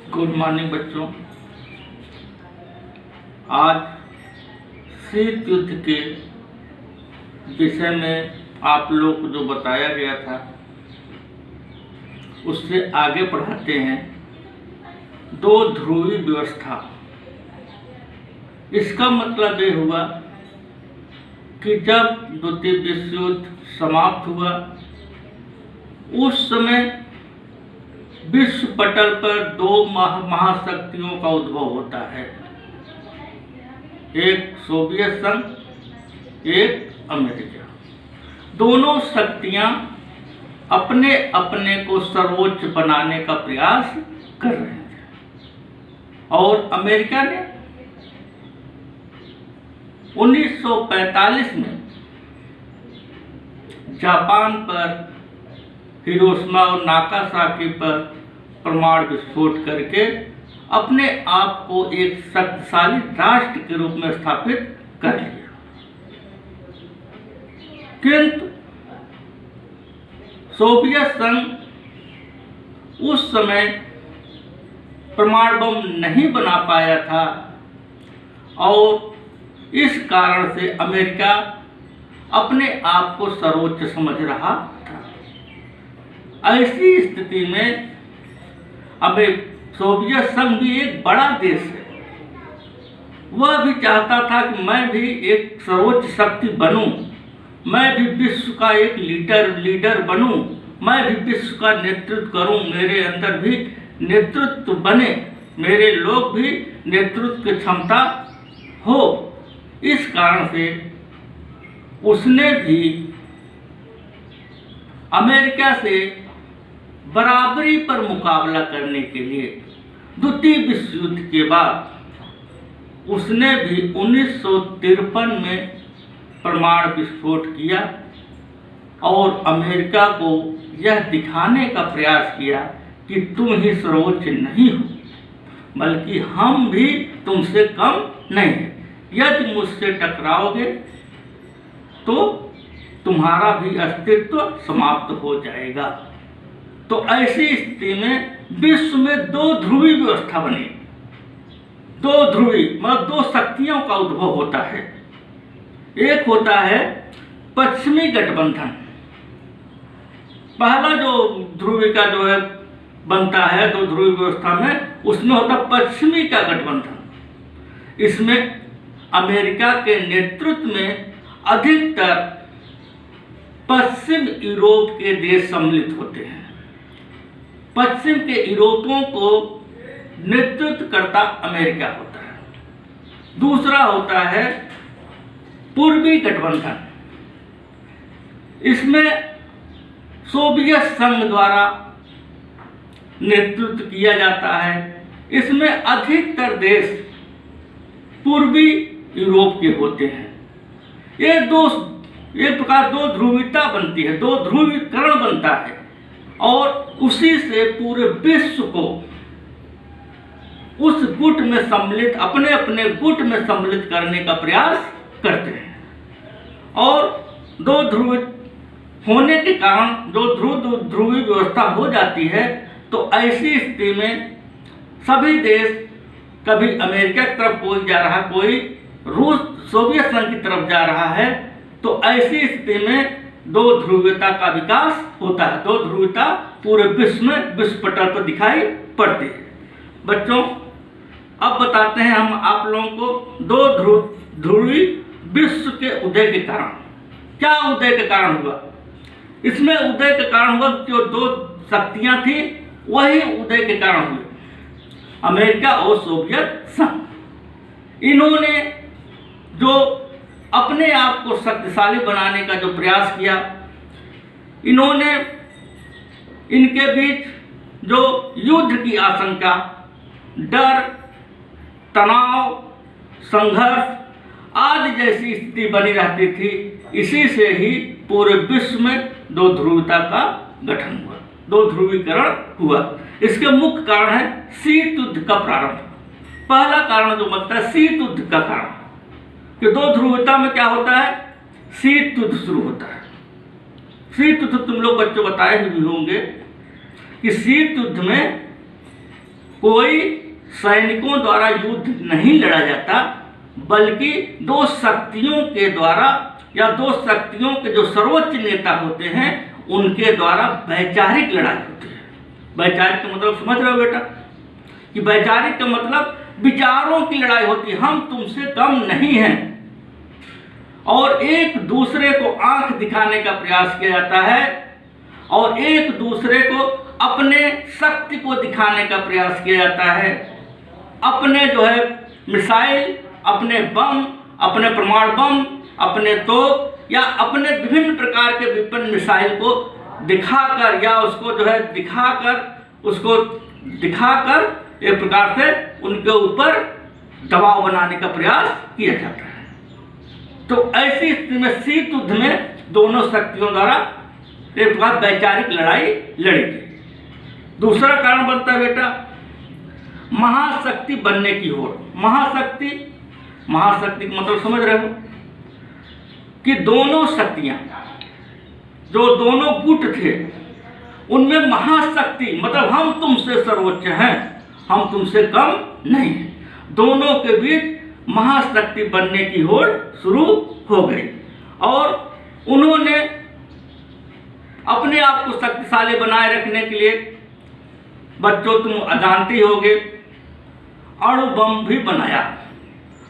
Good morning बच्चों। आज शीत युद्ध के विषय में आप लोग को जो बताया गया था उससे आगे पढ़ाते हैं। दो ध्रुवीय व्यवस्था, इसका मतलब ये हुआ कि जब द्वितीय विश्व युद्ध समाप्त हुआ उस समय विश्व पटल पर दो महाशक्तियों का उद्भव होता है, एक सोवियत संघ, एक अमेरिका। दोनों शक्तियां अपने अपने को सर्वोच्च बनाने का प्रयास कर रहे थे और अमेरिका ने 1945 में जापान पर हिरोशिमा और नागासाकी पर परमाणु विस्फोट करके अपने आप को एक शक्तिशाली राष्ट्र के रूप में स्थापित कर लिया। किंतु सोवियत संघ उस समय परमाणु बम नहीं बना पाया था और इस कारण से अमेरिका अपने आप को सर्वोच्च समझ रहा था। ऐसी स्थिति में अब सोवियत संघ भी एक बड़ा देश है, वह भी चाहता था कि मैं भी एक सर्वोच्च शक्ति बनूं, मैं भी विश्व का एक लीडर बनूं, मैं भी विश्व का नेतृत्व करूं, मेरे अंदर भी नेतृत्व बने, मेरे लोग भी नेतृत्व की क्षमता हो। इस कारण से उसने भी अमेरिका से बराबरी पर मुकाबला करने के लिए द्वितीय विश्व युद्ध के बाद उसने भी 1953 में परमाणु विस्फोट किया और अमेरिका को यह दिखाने का प्रयास किया कि तुम ही सर्वोच्च नहीं हो, बल्कि हम भी तुमसे कम नहीं हैं। यदि मुझसे टकराओगे तो तुम्हारा भी अस्तित्व समाप्त हो जाएगा। तो ऐसी स्थिति में विश्व में दो ध्रुवीय व्यवस्था बनी। दो ध्रुवीय मतलब दो शक्तियों का उद्भव होता है। एक होता है पश्चिमी गठबंधन। पहला जो ध्रुवीय का जो है बनता है दो ध्रुवीय व्यवस्था में, उसमें होता पश्चिमी का गठबंधन। इसमें अमेरिका के नेतृत्व में अधिकतर पश्चिम यूरोप के देश सम्मिलित होते हैं। पश्चिम के यूरोपों को नेतृत्व करता अमेरिका होता है। दूसरा होता है पूर्वी गठबंधन। इसमें सोवियत संघ द्वारा नेतृत्व किया जाता है। इसमें अधिकतर देश पूर्वी यूरोप के होते हैं। ये एक प्रकार दो ध्रुवीयता बनती है, दो ध्रुवीकरण बनता है और उसी से पूरे विश्व को उस गुट में सम्मिलित अपने अपने गुट में सम्मिलित करने का प्रयास करते हैं। और दो ध्रुवीय होने के कारण दो ध्रुवीय व्यवस्था हो जाती है। तो ऐसी स्थिति में सभी देश कभी अमेरिका की तरफ कोई जा रहा, कोई रूस सोवियत संघ की तरफ जा रहा है। तो ऐसी स्थिति में दो ध्रुवीयता का विकास होता है। दो ध्रुवीयता पूरे विश्व में विश्व पटल पर दिखाई पड़ती है। बच्चों, अब बताते हैं हम आप लोगों को दो ध्रुवीय विश्व के उदय के कारण। क्या उदय के कारण हुआ? इसमें उदय के कारण हुआ जो दो शक्तियां थी वही उदय के कारण हुए, अमेरिका और सोवियत संघ। इन्होंने जो अपने आप को शक्तिशाली बनाने का जो प्रयास किया, इन्होंने इनके बीच जो युद्ध की आशंका, डर, तनाव, संघर्ष आदि जैसी स्थिति बनी रहती थी। इसी से ही पूरे विश्व में दो ध्रुवीयता का गठन हुआ, दो ध्रुवीकरण हुआ। इसके मुख्य कारण है शीत युद्ध का प्रारंभ। पहला कारण जो बनता है शीत युद्ध का कारण कि दो ध्रुवीयता में क्या होता है, शीत युद्ध शुरू होता है। शीत युद्ध तुम लोग बच्चों बताए भी होंगे कि शीत युद्ध में कोई सैनिकों द्वारा युद्ध नहीं लड़ा जाता, बल्कि दो शक्तियों के द्वारा या दो शक्तियों के जो सर्वोच्च नेता होते हैं उनके द्वारा वैचारिक लड़ाई होती है। वैचारिक का मतलब समझ रहे हो बेटा, कि वैचारिक का मतलब विचारों की लड़ाई होती है। हम तुमसे कम नहीं हैं और एक दूसरे को आंख दिखाने का प्रयास किया जाता है और एक दूसरे को अपने शक्ति को दिखाने का प्रयास किया जाता है। अपने जो है मिसाइल, अपने बम, अपने परमाणु बम, अपने तोप या अपने विभिन्न प्रकार के विपन्न मिसाइल को दिखाकर या उसको जो है दिखाकर एक प्रकार से उनके ऊपर दबाव बनाने का प्रयास किया जाता है। तो ऐसी स्थिति में शीत युद्ध में दोनों शक्तियों द्वारा एक प्रकार वैचारिक लड़ाई लड़ी गई। दूसरा कारण बनता है बेटा महाशक्ति बनने की होड़। महाशक्ति का मतलब समझ रहे हो कि दोनों शक्तियां जो दोनों गुट थे उनमें महाशक्ति मतलब हम तुमसे सर्वोच्च हैं, हम तुमसे कम नहीं हैं, दोनों के बीच महाशक्ति बनने की होड़ शुरू हो गई और उन्होंने अपने आप को शक्तिशाली बनाए रखने के लिए, बच्चों तुम जानते होगे, अणु बम भी बनाया।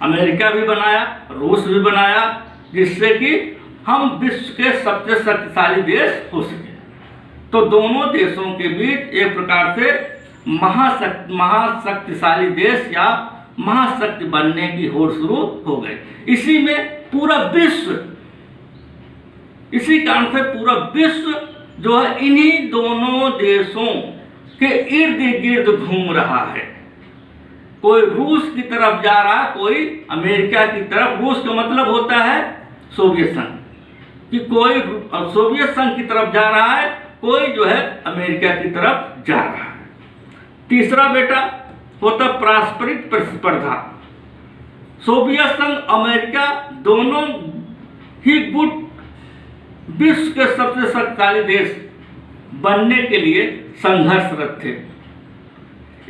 अमेरिका भी बनाया, रूस भी बनाया, जिससे कि हम विश्व के सबसे शक्तिशाली देश हो सके। तो दोनों देशों के बीच एक प्रकार से महाशक्तिशाली देश या महाशक्ति बनने की होड़ शुरू हो गई। इसी कारण से पूरा विश्व जो है इन्हीं दोनों देशों के इर्द गिर्द घूम रहा है। कोई रूस की तरफ जा रहा, कोई अमेरिका की तरफ। रूस का मतलब होता है सोवियत संघ, कि कोई सोवियत संघ की तरफ जा रहा है, कोई जो है अमेरिका की तरफ जा रहा है। तीसरा बेटा होता पारस्परिक प्रतिस्पर्धा। सोवियत संघ, अमेरिका दोनों ही गुट विश्व के सबसे शक्तिशाली देश बनने के लिए संघर्षरत थे।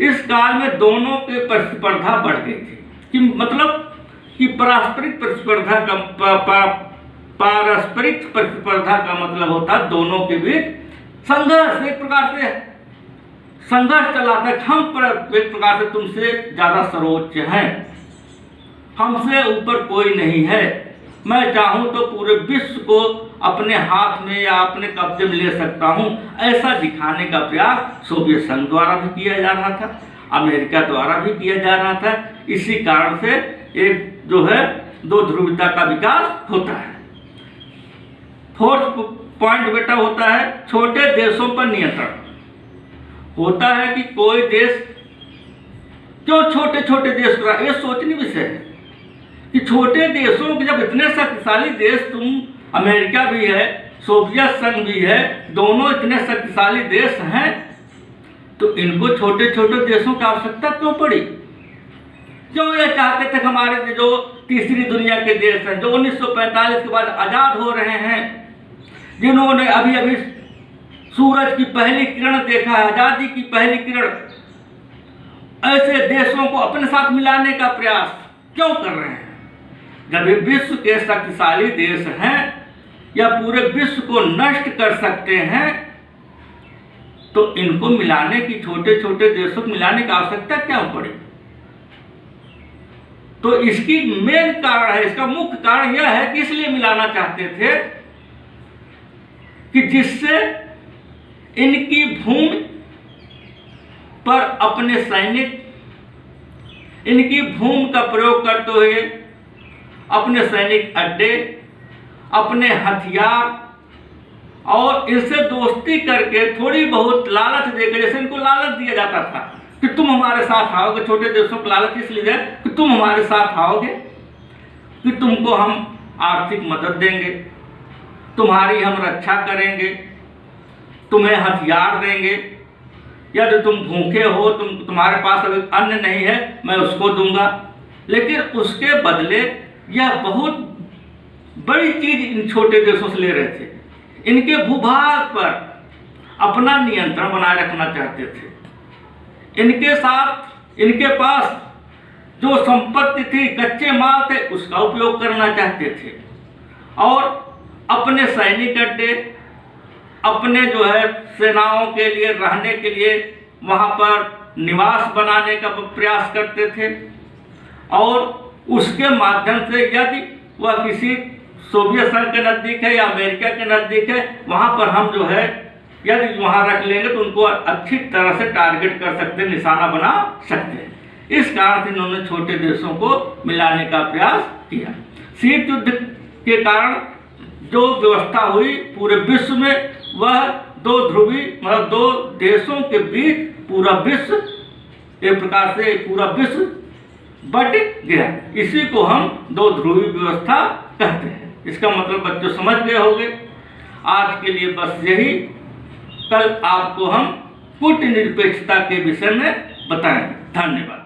इस काल में दोनों के प्रतिस्पर्धा बढ़ गई थी, कि मतलब कि पारस्परिक प्रतिस्पर्धा का मतलब होता है दोनों के बीच संघर्ष। एक प्रकार से संघर्ष चला था, हम एक प्रकार से तुमसे ज्यादा सर्वोच्च हैं, हमसे ऊपर कोई नहीं है, मैं चाहूं तो पूरे विश्व को अपने हाथ में या अपने कब्जे में ले सकता हूं, ऐसा दिखाने का प्रयास सोवियत संघ द्वारा भी किया जा रहा था, अमेरिका द्वारा भी किया जा रहा था। इसी कारण से एक जो है दो ध्रुवीयता का विकास होता है। फोर्थ पॉइंट बेटा होता है छोटे देशों पर नियंत्रण। होता है कि कोई देश क्यों छोटे छोटे देश का, ये सोचनी विषय है कि छोटे देशों के जब इतने शक्तिशाली देश, तुम अमेरिका भी है, सोवियत संघ भी है, दोनों इतने शक्तिशाली देश हैं, तो इनको छोटे छोटे देशों की आवश्यकता क्यों पड़ी? क्यों ये चाहते थे हमारे जो तीसरी दुनिया के देश हैं, जो 1945 के बाद आज़ाद हो रहे हैं, जिन्होंने अभी अभी सूरज की पहली किरण देखा है, आज़ादी की पहली किरण, ऐसे देशों को अपने साथ मिलाने का प्रयास क्यों कर रहे हैं? जब ये विश्व के शक्तिशाली देश हैं या पूरे विश्व को नष्ट कर सकते हैं, तो इनको मिलाने की, छोटे छोटे देशों को मिलाने की आवश्यकता क्या पड़ी? तो इसकी मेन कारण है, इसका मुख्य कारण यह है कि इसलिए मिलाना चाहते थे कि जिससे इनकी भूमि पर अपने सैनिक, इनकी भूमि का प्रयोग करते हुए अपने सैनिक अड्डे, अपने हथियार और इनसे दोस्ती करके थोड़ी बहुत लालच देकर, जैसे इनको लालच दिया जाता था कि तुम हमारे साथ आओगे, छोटे देशों को लालच इसलिए है कि तुम हमारे साथ आओगे कि तुमको हम आर्थिक मदद देंगे, तुम्हारी हम रक्षा करेंगे, तुम्हें हथियार देंगे, या जो तुम भूखे हो, तुम्हारे पास अभी अन्न नहीं है, मैं उसको दूंगा। लेकिन उसके बदले यह बहुत बड़ी चीज इन छोटे देशों से ले रहे थे, इनके भूभाग पर अपना नियंत्रण बनाए रखना चाहते थे, इनके साथ इनके पास जो संपत्ति थी, कच्चे माल थे, उसका उपयोग करना चाहते थे और अपने सैनिक अड्डे, अपने जो है सेनाओं के लिए रहने के लिए वहाँ पर निवास बनाने का प्रयास करते थे। और उसके माध्यम से यदि वह किसी सोवियत संघ के नज़दीक है या अमेरिका के नज़दीक है, वहाँ पर हम जो है यदि वहाँ रख लेंगे तो उनको अच्छी तरह से टारगेट कर सकते हैं, निशाना बना सकते हैं। इस कारण से इन्होंने छोटे देशों को मिलाने का प्रयास किया। शीत युद्ध के कारण जो व्यवस्था हुई पूरे विश्व में, वह दो ध्रुवी मतलब दो देशों के बीच पूरा विश्व एक प्रकार से पूरा विश्व बट गया। इसी को हम दो ध्रुवी व्यवस्था कहते हैं। इसका मतलब बच्चों समझ गए होंगे। आज के लिए बस यही। कल आपको हम कूटनिरपेक्षता के विषय में बताएंगे। धन्यवाद।